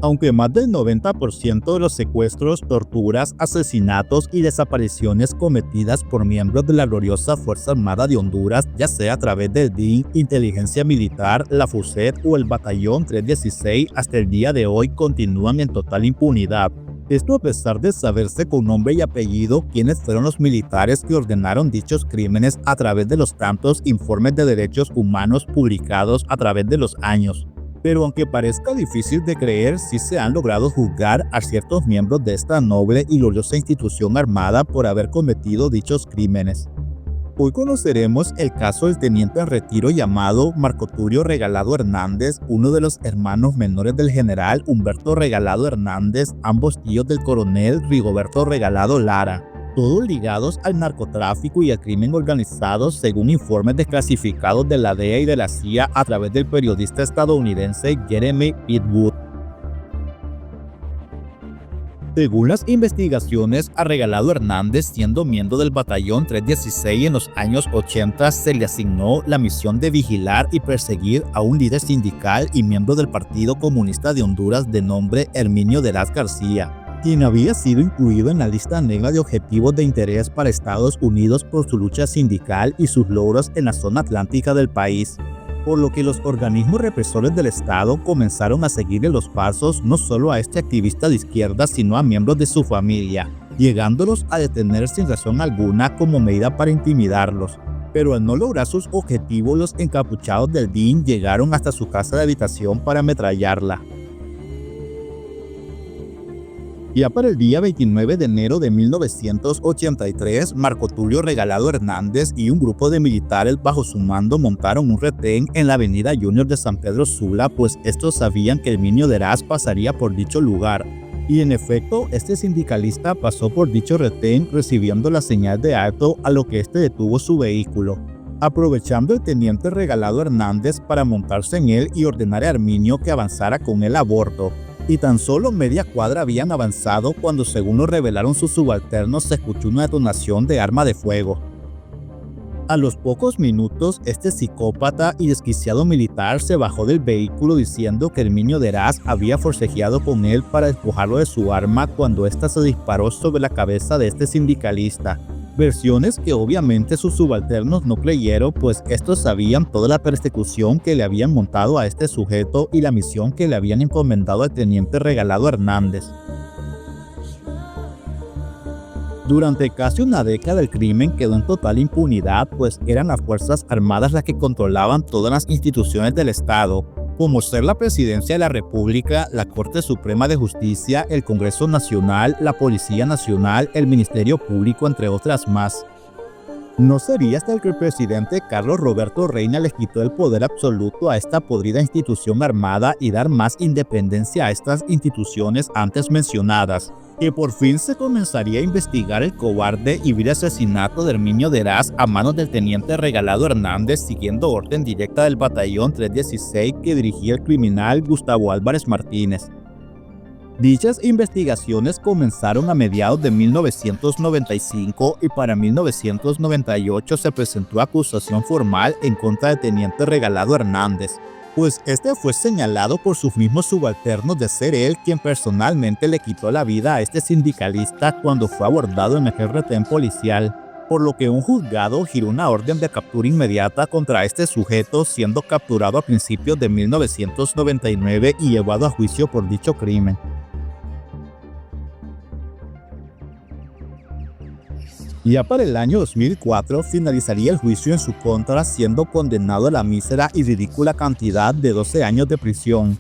Aunque más del 90% de los secuestros, torturas, asesinatos y desapariciones cometidas por miembros de la gloriosa Fuerza Armada de Honduras, ya sea a través del DIN, Inteligencia Militar, la FUSET o el Batallón 316, hasta el día de hoy continúan en total impunidad. Esto a pesar de saberse con nombre y apellido quiénes fueron los militares que ordenaron dichos crímenes a través de los tantos informes de derechos humanos publicados a través de los años. Pero aunque parezca difícil de creer, sí se han logrado juzgar a ciertos miembros de esta noble y gloriosa institución armada por haber cometido dichos crímenes. Hoy conoceremos el caso del teniente en retiro llamado Marco Tulio Regalado Hernández, uno de los hermanos menores del general Humberto Regalado Hernández, ambos tíos del coronel Rigoberto Regalado Lara, todos ligados al narcotráfico y al crimen organizado según informes desclasificados de la DEA y de la CIA a través del periodista estadounidense Jeremy Pittwood. Según las investigaciones, a Regalado Hernández, siendo miembro del Batallón 316 en los años 80, se le asignó la misión de vigilar y perseguir a un líder sindical y miembro del Partido Comunista de Honduras de nombre Herminio Deraz García, quien había sido incluido en la lista negra de objetivos de interés para Estados Unidos por su lucha sindical y sus logros en la zona atlántica del país, por lo que los organismos represores del Estado comenzaron a seguirle los pasos no solo a este activista de izquierda sino a miembros de su familia, llegándolos a detener sin razón alguna como medida para intimidarlos. Pero al no lograr sus objetivos, los encapuchados del DIN llegaron hasta su casa de habitación para ametrallarla. Ya para el día 29 de enero de 1983, Marco Tulio Regalado Hernández y un grupo de militares bajo su mando montaron un retén en la avenida Junior de San Pedro Sula, pues estos sabían que Herminio Deraz pasaría por dicho lugar. Y en efecto, este sindicalista pasó por dicho retén recibiendo la señal de alto, a lo que este detuvo su vehículo, aprovechando el teniente Regalado Hernández para montarse en él y ordenar a Herminio que avanzara con él a bordo. Y tan solo media cuadra habían avanzado cuando, según lo revelaron sus subalternos, se escuchó una detonación de arma de fuego. A los pocos minutos, este psicópata y desquiciado militar se bajó del vehículo diciendo que Herminio Deraz había forcejeado con él para despojarlo de su arma cuando ésta se disparó sobre la cabeza de este sindicalista. Versiones que obviamente sus subalternos no creyeron, pues estos sabían toda la persecución que le habían montado a este sujeto y la misión que le habían encomendado al teniente Regalado Hernández. Durante casi una década el crimen quedó en total impunidad, pues eran las Fuerzas Armadas las que controlaban todas las instituciones del Estado, como ser la Presidencia de la República, la Corte Suprema de Justicia, el Congreso Nacional, la Policía Nacional, el Ministerio Público, entre otras más. No sería hasta que el presidente Carlos Roberto Reina les quitó el poder absoluto a esta podrida institución armada y dar más independencia a estas instituciones antes mencionadas, que por fin se comenzaría a investigar el cobarde y vil asesinato de Herminio Deraz a manos del teniente Regalado Hernández, siguiendo orden directa del Batallón 316 que dirigía el criminal Gustavo Álvarez Martínez. Dichas investigaciones comenzaron a mediados de 1995 y para 1998 se presentó acusación formal en contra del teniente Regalado Hernández, pues este fue señalado por sus mismos subalternos de ser él quien personalmente le quitó la vida a este sindicalista cuando fue abordado en el retén policial, por lo que un juzgado giró una orden de captura inmediata contra este sujeto, siendo capturado a principios de 1999 y llevado a juicio por dicho crimen. Ya para el año 2004 finalizaría el juicio en su contra, siendo condenado a la mísera y ridícula cantidad de 12 años de prisión.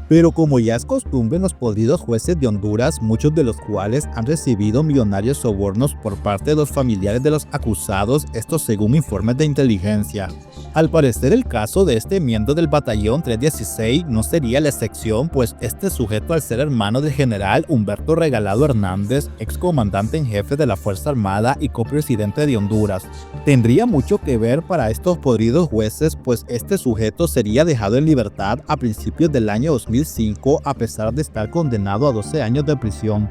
Pero como ya es costumbre en los podridos jueces de Honduras, muchos de los cuales han recibido millonarios sobornos por parte de los familiares de los acusados, esto según informes de inteligencia. Al parecer el caso de este miembro del Batallón 316 no sería la excepción, pues este sujeto, al ser hermano del general Humberto Regalado Hernández, excomandante en jefe de la Fuerza Armada y copresidente de Honduras, tendría mucho que ver para estos podridos jueces, pues este sujeto sería dejado en libertad a principios del año 2005 a pesar de estar condenado a 12 años de prisión.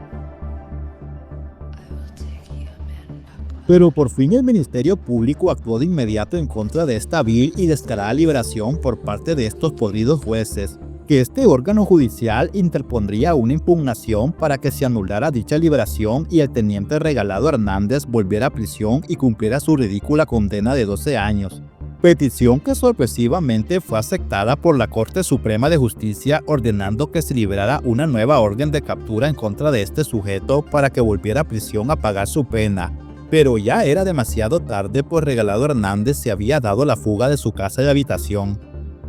Pero por fin el Ministerio Público actuó de inmediato en contra de esta vil y descarada liberación por parte de estos podridos jueces, que este órgano judicial interpondría una impugnación para que se anulara dicha liberación y el teniente Regalado Hernández volviera a prisión y cumpliera su ridícula condena de 12 años. Petición que sorpresivamente fue aceptada por la Corte Suprema de Justicia, ordenando que se liberara una nueva orden de captura en contra de este sujeto para que volviera a prisión a pagar su pena. Pero ya era demasiado tarde, pues Regalado Hernández se había dado la fuga de su casa de habitación,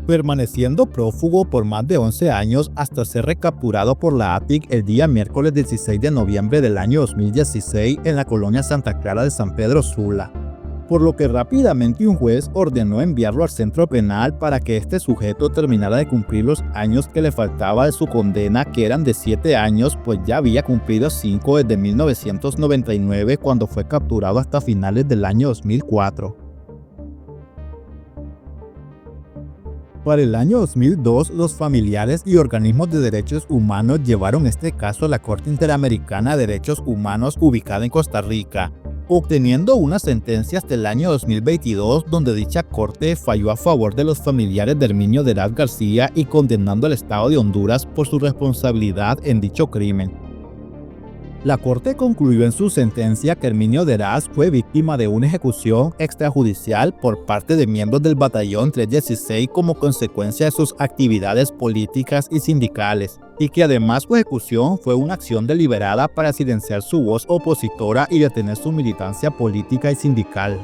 permaneciendo prófugo por más de 11 años hasta ser recapturado por la ATIC el día miércoles 16 de noviembre del año 2016 en la colonia Santa Clara de San Pedro Sula, por lo que rápidamente un juez ordenó enviarlo al centro penal para que este sujeto terminara de cumplir los años que le faltaba de su condena, que eran de 7 años, pues ya había cumplido 5 desde 1999 cuando fue capturado hasta finales del año 2004. Para el año 2002, los familiares y organismos de derechos humanos llevaron este caso a la Corte Interamericana de Derechos Humanos ubicada en Costa Rica, obteniendo una sentencia hasta el año 2022 donde dicha corte falló a favor de los familiares de Herminio Deraz García y condenando al Estado de Honduras por su responsabilidad en dicho crimen. La Corte concluyó en su sentencia que Herminio Deraz fue víctima de una ejecución extrajudicial por parte de miembros del Batallón 316 como consecuencia de sus actividades políticas y sindicales, y que además su ejecución fue una acción deliberada para silenciar su voz opositora y detener su militancia política y sindical.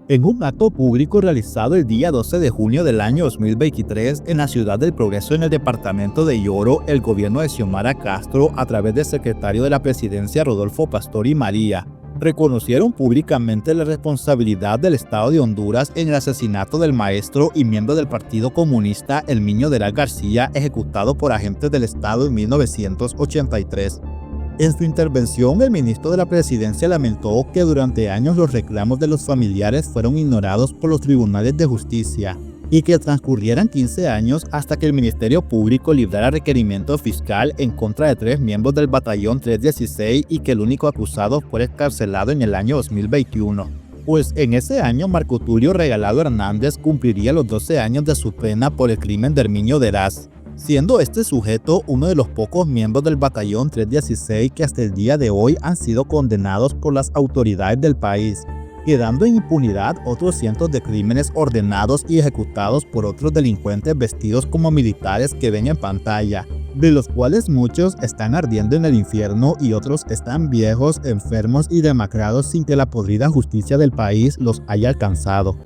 En un acto público realizado el día 12 de junio del año 2023 en la Ciudad del Progreso en el departamento de Yoro, el gobierno de Xiomara Castro, a través del secretario de la Presidencia Rodolfo Pastor y María, reconocieron públicamente la responsabilidad del Estado de Honduras en el asesinato del maestro y miembro del Partido Comunista Herminio Deraz García, ejecutado por agentes del Estado en 1983. En su intervención, el ministro de la Presidencia lamentó que durante años los reclamos de los familiares fueron ignorados por los tribunales de justicia y que transcurrieran 15 años hasta que el Ministerio Público librara requerimiento fiscal en contra de 3 miembros del Batallón 316 y que el único acusado fuera excarcelado en el año 2021. Pues en ese año Marco Tulio Regalado Hernández cumpliría los 12 años de su pena por el crimen de Herminio Deraz, siendo este sujeto uno de los pocos miembros del Batallón 316 que hasta el día de hoy han sido condenados por las autoridades del país, quedando en impunidad otros cientos de crímenes ordenados y ejecutados por otros delincuentes vestidos como militares que ven en pantalla, de los cuales muchos están ardiendo en el infierno y otros están viejos, enfermos y demacrados sin que la podrida justicia del país los haya alcanzado.